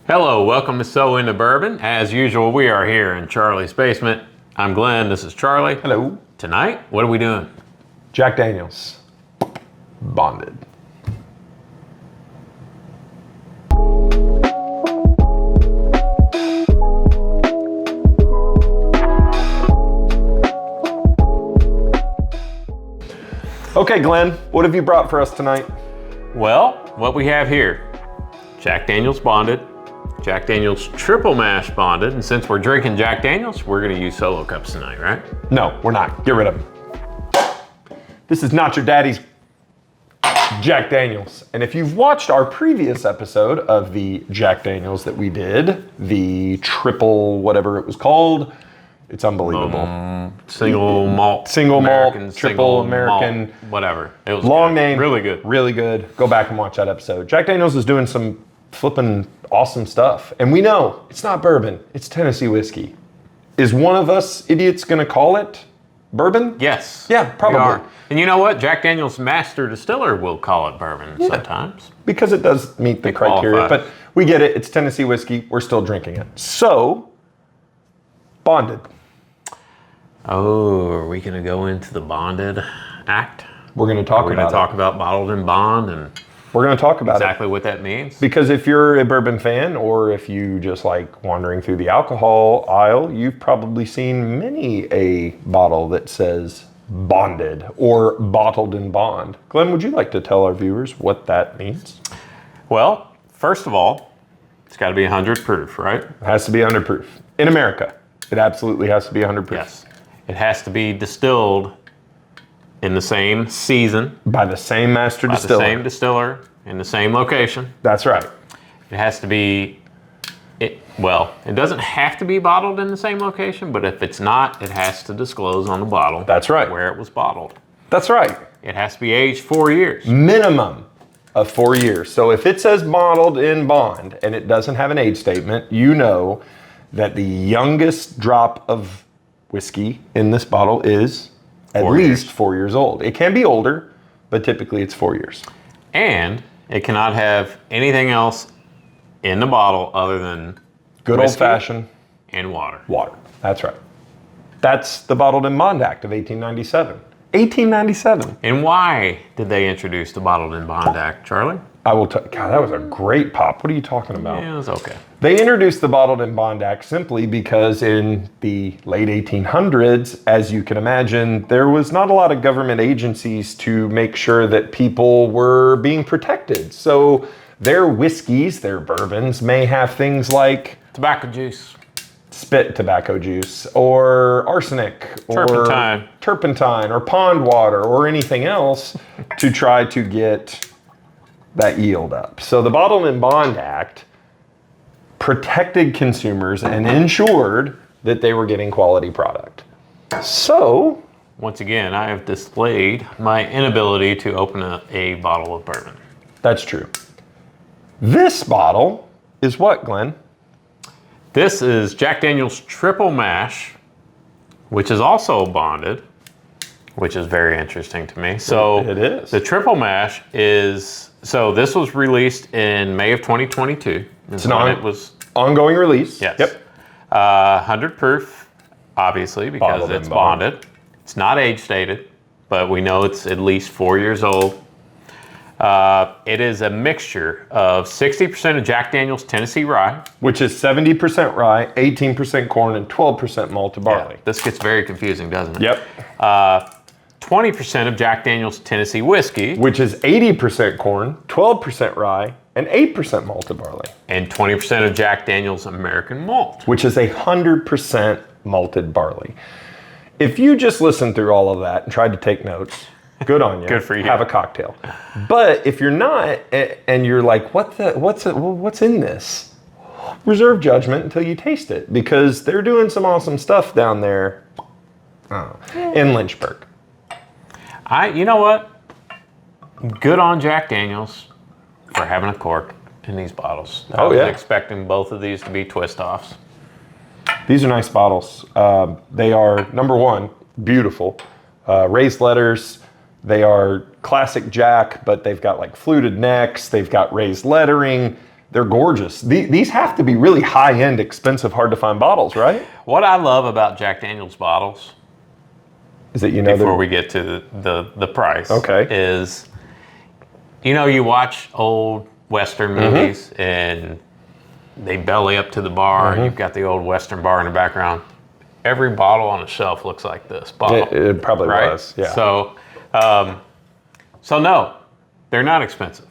Hello, welcome to So Into Bourbon. As usual, we are here in Charlie's basement. I'm Glenn, this is Charlie. Hello. Tonight, what are we doing? Jack Daniels, bonded. Okay, Glenn, what have you brought for us tonight? Well, what we have here, Jack Daniels Bonded, Jack Daniels Triple Mash Bonded, and since we're drinking Jack Daniels, we're gonna use solo cups tonight, right? No, we're not. Get rid of them. This is not your daddy's Jack Daniels. And if you've watched our previous episode of the Jack Daniels that we did, the triple whatever it was called, it's unbelievable. Single malt, Single American, malt, triple American, malt, whatever. It was long good. name. Really good. Really good. Go back and watch that episode. Jack Daniels is doing some flipping awesome stuff. And we know it's not bourbon, it's Tennessee whiskey. Is one of us idiots gonna call it bourbon? Yes. Yeah, probably. We are. And you know what? Jack Daniels Master Distiller will call it bourbon sometimes. Because it does meet the criteria, qualifies. but we get it. It's Tennessee whiskey. We're still drinking it. So, bonded. Oh, are we going to go into the bonded act? We're going to talk We're about going to talk about bottled and bond and We're going to talk about exactly what that means. Because if you're a bourbon fan, or if you just like wandering through the alcohol aisle, you've probably seen many a bottle that says bonded or bottled in bond. Glenn, would you like to tell our viewers what that means? Well, first of all, it's got to be 100 proof, right? It has to be 100 proof. In America, it absolutely has to be 100 proof. Yes. It has to be distilled in the same season, By the same master by distiller. the same distiller, in the same location. That's right. It has to be, it doesn't have to be bottled in the same location, but if it's not, it has to disclose on the bottle. That's right. Where it was bottled. That's right. It has to be aged 4 years. Minimum of 4 years. So if it says bottled in bond and it doesn't have an age statement, you know that the youngest drop of whiskey in this bottle is at 4 least years. 4 years old. It can be older, but typically it's 4 years. And it cannot have anything else in the bottle other than Good whiskey old-fashioned and water. water. That's right. That's the Bottled in Bond Act of 1897. 1897. And why did they introduce the Bottled in Bond Act, Charlie? I will tell. God, that was a great pop. What are you talking about? Yeah, it was okay. They introduced the Bottled in Bond Act simply because in the late 1800s, as you can imagine, there was not a lot of government agencies to make sure that people were being protected. So their whiskeys, their bourbons, may have things like Tobacco juice. spit tobacco juice or arsenic or turpentine or pond water or anything else to try to get that yield up. So the Bottled in Bond Act protected consumers and ensured that they were getting quality product. So, Once again, I have displayed my inability to open a bottle of bourbon. that's true. This bottle is what, Glenn? This is Jack Daniels Triple Mash, which is also bonded, which is very interesting to me. So It is. The Triple Mash is, so this was released in May of 2022. It's an ongoing release. Yes. Yep. 100 proof, obviously, because Bottled in it's bond. bonded. It's not age stated, but we know it's at least 4 years old. It is a mixture of 60% of Jack Daniels Tennessee rye. Which is 70% rye, 18% corn, and 12% malted barley. Yeah, this gets very confusing, doesn't it? Yep. 20% of Jack Daniels Tennessee whiskey. Which is 80% corn, 12% rye, and 8% malted barley. And 20% of Jack Daniels American malt. Which is 100% malted barley. If you just listened through all of that and tried to take notes, good on you. Good for you. Have a cocktail. But if you're not, and you're like, what's in this? Reserve judgment until you taste it, because they're doing some awesome stuff down there in Lynchburg. You know what? Good on Jack Daniels for having a cork in these bottles. I was expecting both of these to be twist-offs. These are nice bottles. They are, number one, beautiful. Raised letters. They are classic Jack, but they've got like fluted necks. They've got raised lettering. They're gorgeous. These have to be really high-end, expensive, hard-to-find bottles, right? What I love about Jack Daniels bottles is that before we get to the price, is you watch old Western movies and they belly up to the bar and you've got the old Western bar in the background. Every bottle on the shelf looks like this bottle. It probably was, yeah. So, so no, they're not expensive.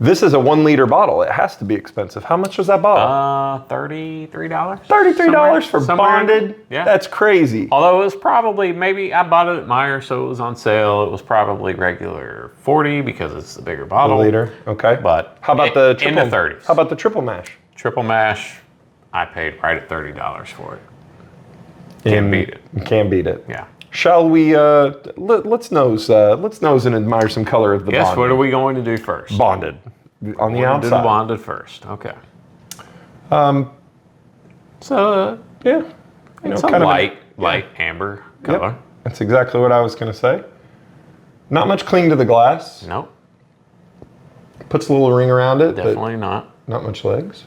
This is a 1 liter bottle. It has to be expensive. How much was that bottle? $33. $33 for bonded? Yeah. That's crazy. Although it was probably, maybe I bought it at Meijer, so it was on sale. It was probably regular 40 because it's the bigger bottle. 1 liter, okay. But how about the triple, in the 30s? How about the triple mash? Triple mash, I paid right at $30 for it. Can't beat it. Can't beat it. Yeah. Shall we? Let's nose and admire some color of the bonded. Yes. What are we going to do first? Bonded on the outside. Do the bonded first. Okay. So yeah, it's a light amber color. Yep. That's exactly what I was going to say. Not much cling to the glass. Nope. Puts a little ring around it. Definitely not. Not much legs.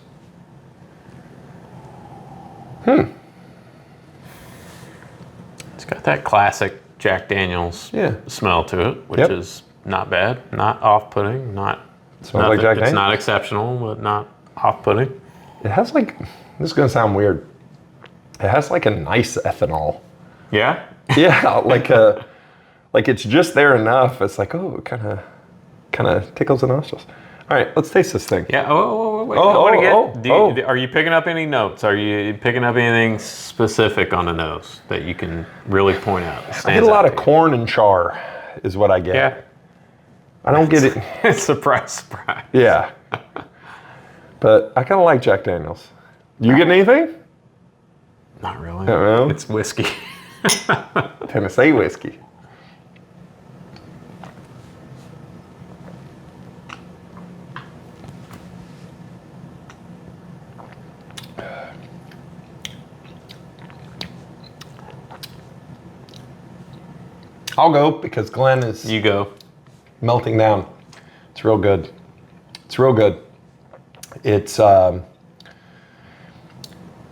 It's got that classic Jack Daniels smell to it, which is not bad, not off-putting, smells like Jack Daniels. It's not exceptional, but not off-putting. It has like, this is going to sound weird. It has like a nice ethanol. Yeah? Yeah, like it's just there enough. It's like, oh, it kind of tickles the nostrils. All right, let's taste this thing. Yeah. Wait. Are you picking up any notes? Are you picking up anything specific on the nose that you can really point out? I get a lot of corn and char, is what I get. Yeah. I don't get it. Surprise. Yeah. But I kind of like Jack Daniels. You getting anything? Not really. No. It's whiskey. Tennessee whiskey. I'll go because Glenn is You go. melting down. It's real good. It's real good. It's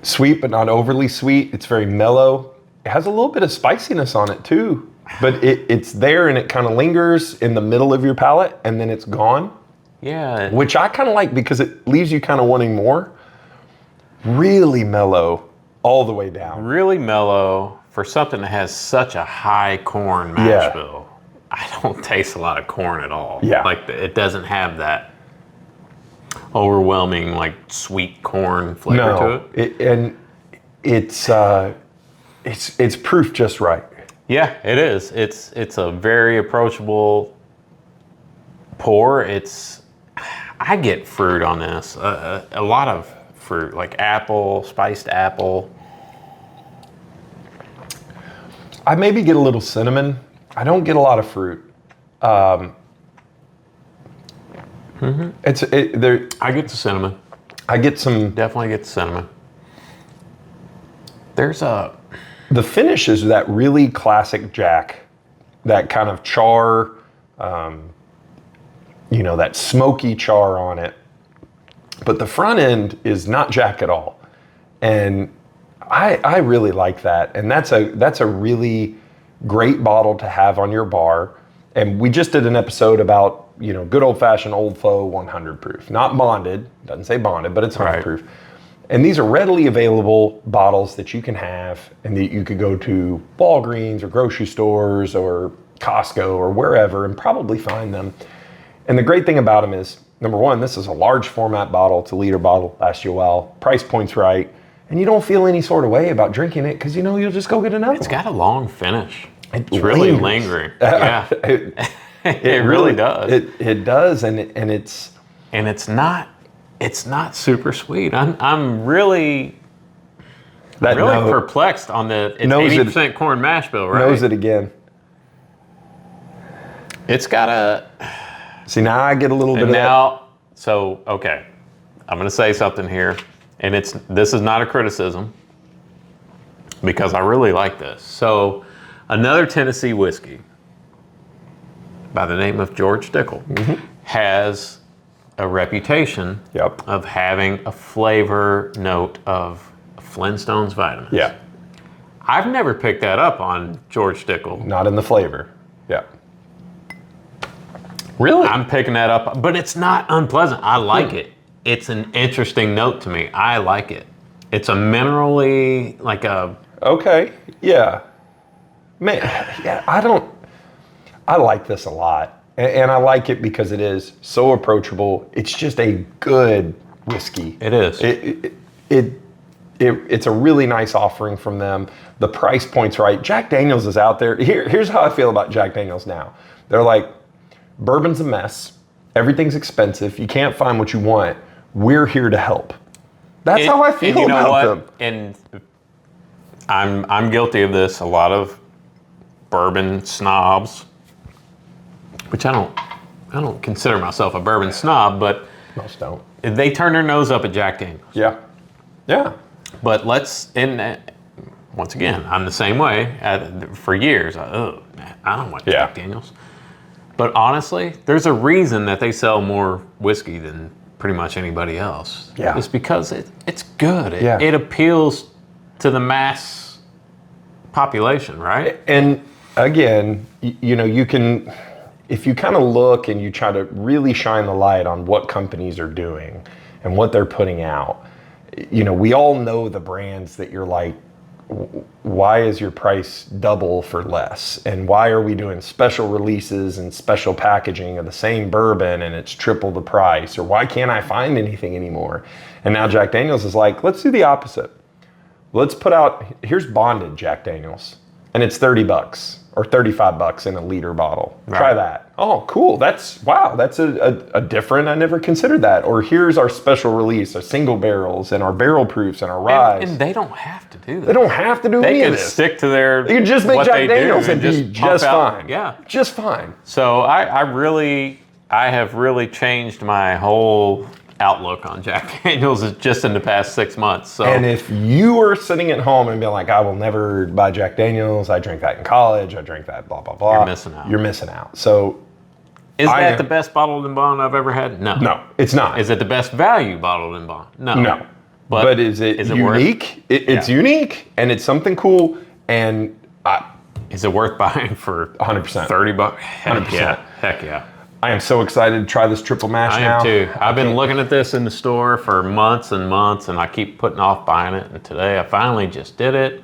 sweet, but not overly sweet. It's very mellow. It has a little bit of spiciness on it too, but it's there and it kind of lingers in the middle of your palate and then it's gone. Yeah. Which I kind of like because it leaves you kind of wanting more. Really mellow all the way down. Really mellow for something that has such a high corn mash bill. I don't taste a lot of corn at all. Yeah. Like it doesn't have that overwhelming like sweet corn flavor to it. And it's proof just right. Yeah, it is. It's a very approachable pour. I get fruit on this. A lot of fruit, like apple, spiced apple. I maybe get a little cinnamon. I don't get a lot of fruit. I get the cinnamon. I get some. Definitely get the cinnamon. The finish is that really classic Jack, that kind of char, that smoky char on it. But the front end is not Jack at all, and I really like that. And that's a really great bottle to have on your bar. And we just did an episode about good old fashioned Old Foe 100 proof, not bonded. Doesn't say bonded, but it's 100 proof. And these are readily available bottles that you can have and that you could go to Walgreens or grocery stores or Costco or wherever and probably find them. And the great thing about them is, number one, this is a large format bottle. It's a liter bottle, lasts you a while. Price point's right. And you don't feel any sort of way about drinking it because you'll just go get another one. It's got a long finish. It's really lingering. Yeah. It really does. It does, and it's not super sweet. I'm really perplexed on the 80% corn mash bill, right? Knows it again. It's got a. See, now I get a little bit of that. So okay, I'm going to say something here, and this is not a criticism because I really like this. So another Tennessee whiskey by the name of George Dickel has a reputation of having a flavor note of Flintstones vitamins. Yeah. I've never picked that up on George Dickel. Not in the flavor. Yeah. Really? I'm picking that up, but it's not unpleasant. I like it. It's an interesting note to me. I like it. It's a minerally, like a... Okay, yeah. Man, yeah, I like this a lot. And I like it because it is so approachable. It's just a good whiskey. It is. It's a really nice offering from them. The price point's right. Jack Daniels is out there. Here's how I feel about Jack Daniels now. They're like, bourbon's a mess. Everything's expensive. You can't find what you want. We're here to help. That's how I feel about them. And I'm guilty of this. A lot of bourbon snobs, which I don't consider myself a bourbon snob, but most don't. They turn their nose up at Jack Daniels. Yeah. Yeah. But once again, I'm the same way. For years, I don't want Jack Daniels. But honestly, there's a reason that they sell more whiskey than pretty much anybody else. Yeah. It's because it's good. It appeals to the mass population, right? And again, you can, if you kind of look and you try to really shine the light on what companies are doing and what they're putting out, we all know the brands that you're like, why is your price double for less? And why are we doing special releases and special packaging of the same bourbon and it's triple the price? Or why can't I find anything anymore? And now Jack Daniels is like, let's do the opposite. Let's put out, here's bonded Jack Daniels, and it's $30 or $35 in a liter bottle. Right. Try that. Oh, cool. That's a different, I never considered that. Or here's our special release, our single barrels and our barrel proofs and our rye. And they don't have to do that. They don't have to do any of this. They can stick to their, they can just make Jack Daniels and be just fine. Yeah. Just fine. So I have really changed my whole outlook on Jack Daniels just in the past 6 months. So, and if you were sitting at home and being like, I will never buy Jack Daniels, I drank that in college, I drank that blah, blah, blah. You're missing out. So is that the best bottled and bond I've ever had? No. No, it's not. Is it the best value bottled and bond? No. No. But is it unique? It's unique and it's something cool. And is it worth buying for 100%? $30? 100%. Heck yeah. I am so excited to try this triple mash now. I am too. I've been looking at this in the store for months and months, and I keep putting off buying it. And today I finally just did it.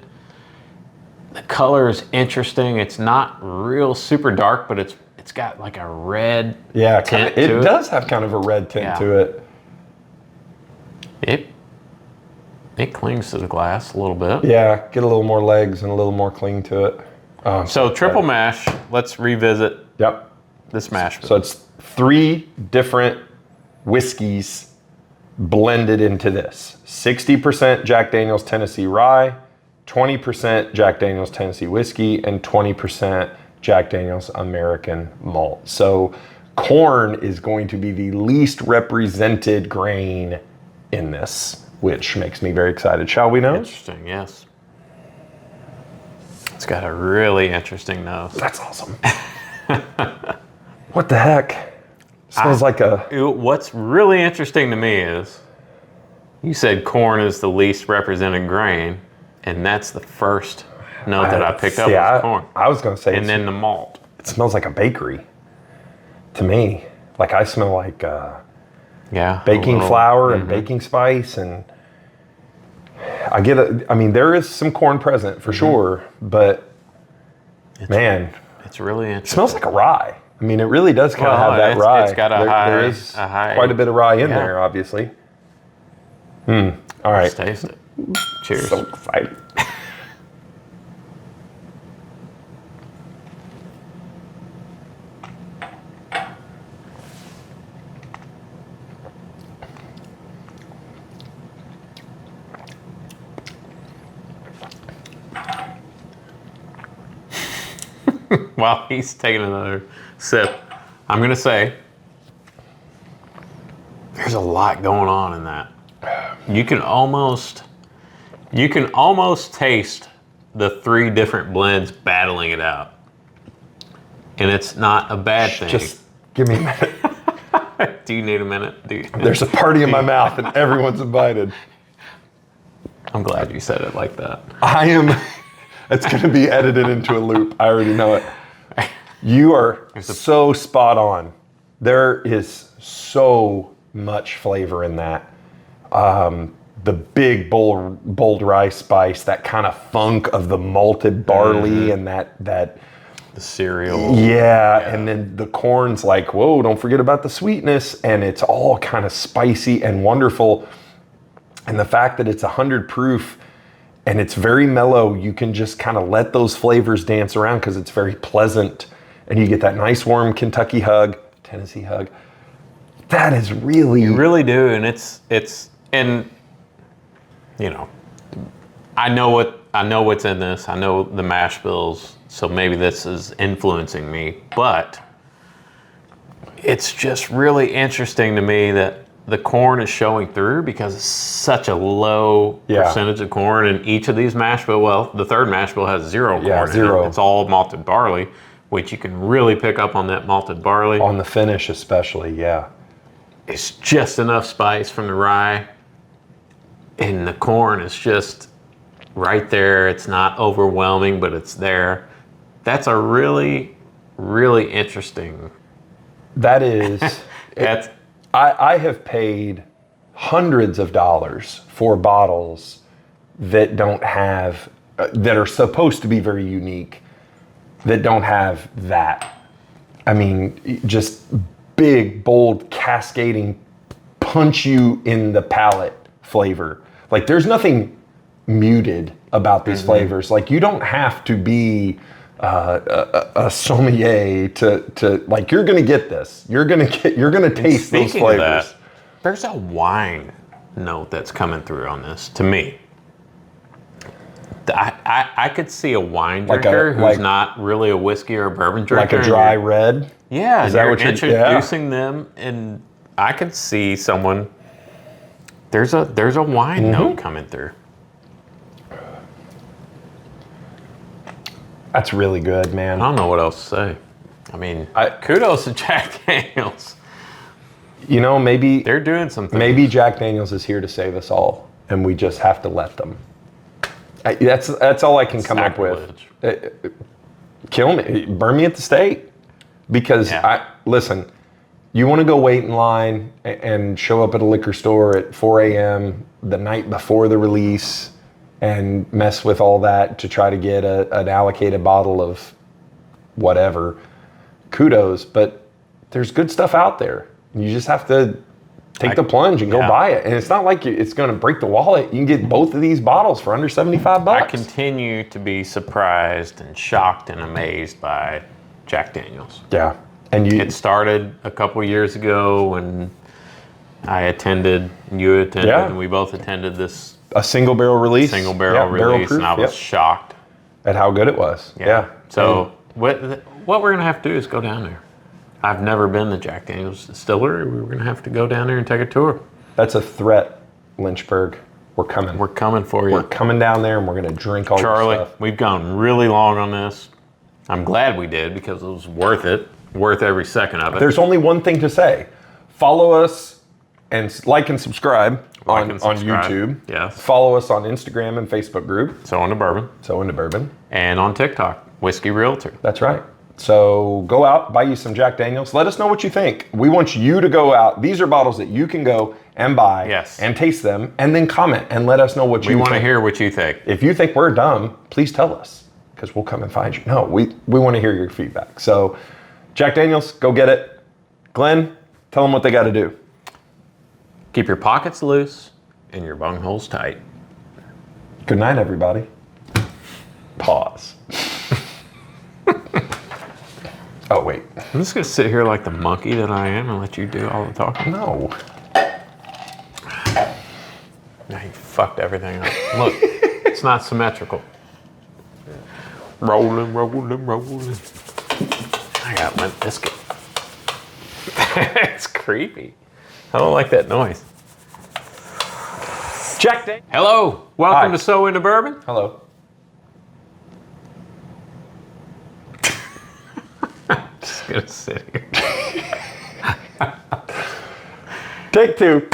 The color is interesting. It's not real super dark, but it's got like a red tint to it. It does have kind of a red tint to it. It clings to the glass a little bit. Yeah, get a little more legs and a little more cling to it. Oh, so triple mash, let's revisit. Yep. This mash. So it's 3 different whiskeys blended into this. 60% Jack Daniels Tennessee Rye, 20% Jack Daniels Tennessee Whiskey, and 20% Jack Daniels American Malt. So corn is going to be the least represented grain in this, which makes me very excited. Shall we know? Interesting, yes. It's got a really interesting nose. That's awesome. What the heck? Smells like a... What's really interesting to me is you said corn is the least represented grain, and that's the first note that I picked up was corn. I was going to say... And then the malt. It smells like a bakery to me. Like I smell like baking flour and baking spice, and I get there is some corn present for sure, but it's really interesting. It smells like a rye. I mean, it really does kind of have that rye. It's got there is quite a bit of rye in there, obviously. All right. Let's taste it. Cheers. So excited. While he's taking another sip, I'm gonna say there's a lot going on in that. You can almost taste the 3 different blends battling it out, and it's not a bad thing. Just give me a minute. Do you need a minute? There's a party in my mouth and everyone's invited. I'm glad you said it like that. It's going to be edited into a loop. I already know it. You are so spot on. There is so much flavor in that. The big bold rye spice, that kind of funk of the malted barley and that the cereal. Yeah, and then the corn's like, whoa, don't forget about the sweetness, and it's all kind of spicy and wonderful. And the fact that it's 100 proof and it's very mellow, you can just kind of let those flavors dance around because it's very pleasant, and you get that nice warm Kentucky hug, Tennessee hug. That is really... You really do, and it's and you know, I know what's in this. I know the mash bills, so maybe this is influencing me, but it's just really interesting to me that the corn is showing through because it's such a low percentage of corn in each of these mash bills. Well, the third mash bill has zero corn in it. It's all malted barley, which you can really pick up on that malted barley. On the finish especially, yeah. It's just enough spice from the rye, and the corn is just right there. It's not overwhelming, but it's there. That's a really, really interesting. That is. I have paid hundreds of dollars for bottles that don't have, that are supposed to be very unique, that don't have that. I mean, just big, bold, cascading, punch you in the palate flavor. Like, there's nothing muted about these flavors. Like, you don't have to be a sommelier to like, you're gonna get this. You're gonna taste those flavors. That, there's a wine note that's coming through on this to me. I could see a wine drinker who's not really a whiskey or a bourbon drinker. Like a dry red? Yeah, is that what you're introducing them, and I could see someone, there's a wine note coming through. That's really good, man. I don't know what else to say. I mean, kudos to Jack Daniels. You know, maybe they're doing something. Maybe Jack Daniels is here to save us all, and we just have to let them. That's all I can come up with. Kill me, burn me at the stake, because listen. You want to go wait in line and show up at a liquor store at 4 a.m. the night before the release and mess with all that to try to get an allocated bottle of whatever. Kudos, but there's good stuff out there. You just have to take the plunge and go buy it. And it's not like it's going to break the wallet. You can get both of these bottles for under $75. I continue to be surprised and shocked and amazed by Jack Daniels. Yeah. And it started a couple years ago when I attended, you attended, and we both attended this. A single barrel release. Release, proof, and I was shocked at how good it was. Yeah. So what we're going to have to do is go down there. I've never been to Jack Daniels Distillery. We're going to have to go down there and take a tour. That's a threat, Lynchburg. We're coming. We're coming for you. We're coming down there and we're going to drink all your stuff. Charlie, we've gone really long on this. I'm glad we did because it was worth it. Worth every second of it. There's only one thing to say. Follow us and like and subscribe on YouTube. Yes. Follow us on Instagram and Facebook group. So into bourbon. And on TikTok, Whiskey Realtor. That's right. So go out, buy you some Jack Daniels. Let us know what you think. We want you to go out. These are bottles that you can go and buy and taste them, and then comment and let us know what you think. We want to hear what you think. If you think we're dumb, please tell us, because we'll come and find you. No, we want to hear your feedback. So Jack Daniels, go get it. Glenn, tell them what they got to do. Keep your pockets loose and your bungholes tight. Good night, everybody. Pause. Oh, wait. I'm just going to sit here like the monkey that I am and let you do all the talking. No. Now you fucked everything up. Look, it's not symmetrical. Rolling. I got Limp Biscuit. It's creepy. I don't like that noise. Jack Daniels. Hello. Welcome to So Into Bourbon. Hello. Just gonna sit here. Take two.